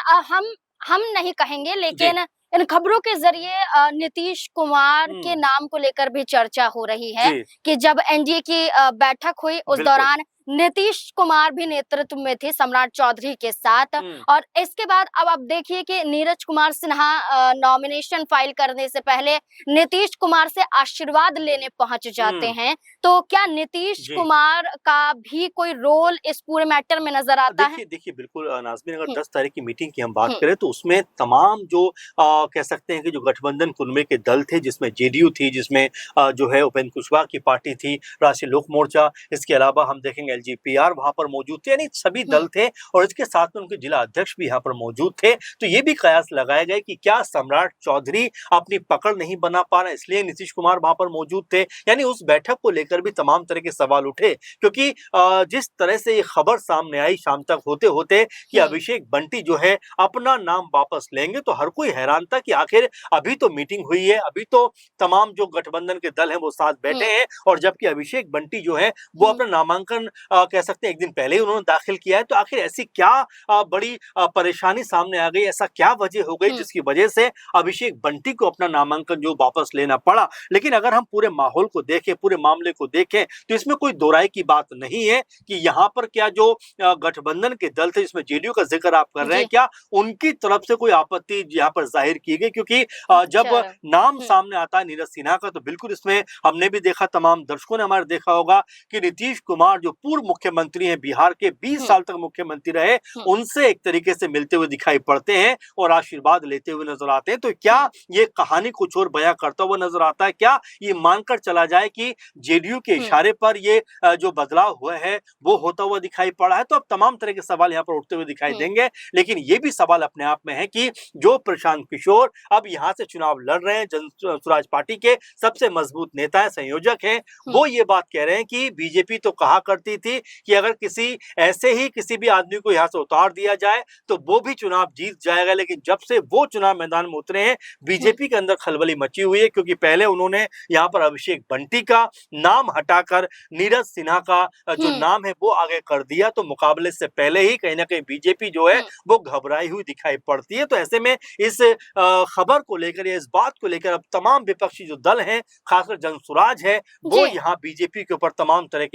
हम नहीं कहेंगे, जी। लेकिन इन खबरों के ज़रिए नीतीश कुमार के हुँ। नाम को लेकर भी चर्चा हो रही है जी, कि जब एनडीए की बैठक हुई उस बिल्कुल। दौरान नीतीश कुमार भी नेतृत्व में थे सम्राट चौधरी के साथ। हुँ, और इसके बाद अब आप देखिए कि नीरज कुमार सिन्हा नॉमिनेशन फाइल करने से पहले नीतीश कुमार से आशीर्वाद लेने पहुंच जाते हुँ। हैं। तो क्या नीतीश जी। कुमार का भी कोई रोल इस पूरे मैटर में नजर आता है? देखिए बिल्कुल नाज़मीन, अगर हुँ, 10 तारीख की मीटिंग की हम बात हुँ, करें तो उसमें तमाम जो कह सकते हैं कि जो गठबंधन कुनबे के दल थे, जिसमें जेडीयू थी, जिसमें जो है उपेंद्र कुशवाहा की पार्टी थी, राष्ट्रीय लोक मोर्चा, इसके अलावा हम देखेंगे एलजेपीआर वहाँ पर मौजूद थे, यानी सभी हुँ, दल थे और इसके साथ में उनके जिला अध्यक्ष भी यहाँ पर मौजूद थे। तो ये भी कयास लगाए गए कि क्या सम्राट चौधरी अपनी पकड़ नहीं बना पा रहे, इसलिए नीतीश कुमार वहाँ पर मौजूद थे। यानी उस बैठक को लेकर भी तमाम तरह के सवाल उठे, क्योंकि जिस तरह से ये खबर सामने आई शाम तक होते-होते कि हुँ, अभिषेक बंटी जो है अपना नाम वापस लेंगे, तो हर कोई हैरान था कि आखिर अभी तो मीटिंग हुई है, अभी तो तमाम जो गठबंधन के दल हैं वो साथ बैठे हुँ, हैं और जबकि अभिषेक बंटी जो है वो हुँ, अपना नामांकन कह सकते हैं 1 दिन पहले ही उन्होंने दाखिल किया है। तो आखिर ऐसी क्या बड़ी परेशानी सामने आ गई, ऐसा क्या वजह हो गई हुँ, जिसकी वजह से अभिषेक बंटी को अपना नामांकन जो वापस लेना पड़ा? लेकिन अगर हम पूरे माहौल को देखें, पूरे मामले को देखें, तो इसमें कोई दो राय की बात नहीं है कि यहाँ पर क्या जो गठबंधन के दल थे जिसमें जेडीयू का ज़िक्र आप कर रहे हैं, जी, क्या उनकी तरफ से कोई आपत्ति यहाँ पर ज़ाहिर की गई? क्योंकि जब अच्छा, नाम हुँ, सामने आता है नीरज सिन्हा का, तो बिल्कुल इसमें हमने भी देखा, तमाम दर्शकों ने हमारे देखा होगा कि नीतीश कुमार जो पूर्व मुख्यमंत्री हैं, बिहार के 20 हुँ, साल तक मुख्यमंत्री रहे, हुँ, उनसे एक तरीके से मिलते हुए दिखाई पड़ते हैं और आशीर्वाद लेते हुए नज़र आते हैं। तो क्या हुँ, ये कहानी कुछ और बयाँ करता हुआ नज़र आता है? क्या ये मानकर चला जाए कि जेडीयू के हुँ, इशारे पर ये जो बदलाव हुआ है वो होता हुआ दिखाई पड़ा है? तो अब तमाम तरह के सवाल यहाँ पर उठते हुए दिखाई हुँ, देंगे। लेकिन ये भी सवाल अपने आप में है कि जो प्रशांत किशोर अब यहाँ से चुनाव लड़ रहे हैं, जन स्वराज पार्टी के सबसे मजबूत नेता हैं, संयोजक हैं, हुँ, वो ये बात कह रहे हैं कि बीजेपी तो कहा करती थी कि अगर किसी ऐसे ही किसी भी आदमी को यहाँ से उतार दिया जाए, तो वो भी चुनाव जीत जाएगा। लेकिन जब से वो चुनाव मैदान में उतरे हैं, हुँ, बीजेपी के अंदर खलबली मची हुई है, क्योंकि पहले उन्होंने यहाँ पर अभिषेक बंटी का नाम हटाकर नीरज सिन्हा का जो हुँ, नाम है वो आगे कर दिया। तो मुकाबले से पहले ही कहीं न कहीं बीजेपी जो है हुँ, वो घबराई हुई दिखाई पड़ती है। तो ऐसे में इस खबर को लेकर या इस बात को लेकर अब तमाम विपक्षी जो दल हैं, खासकर जनसुराज है, वो जी। यहाँ बीजेपी के ऊपर तमाम तरह के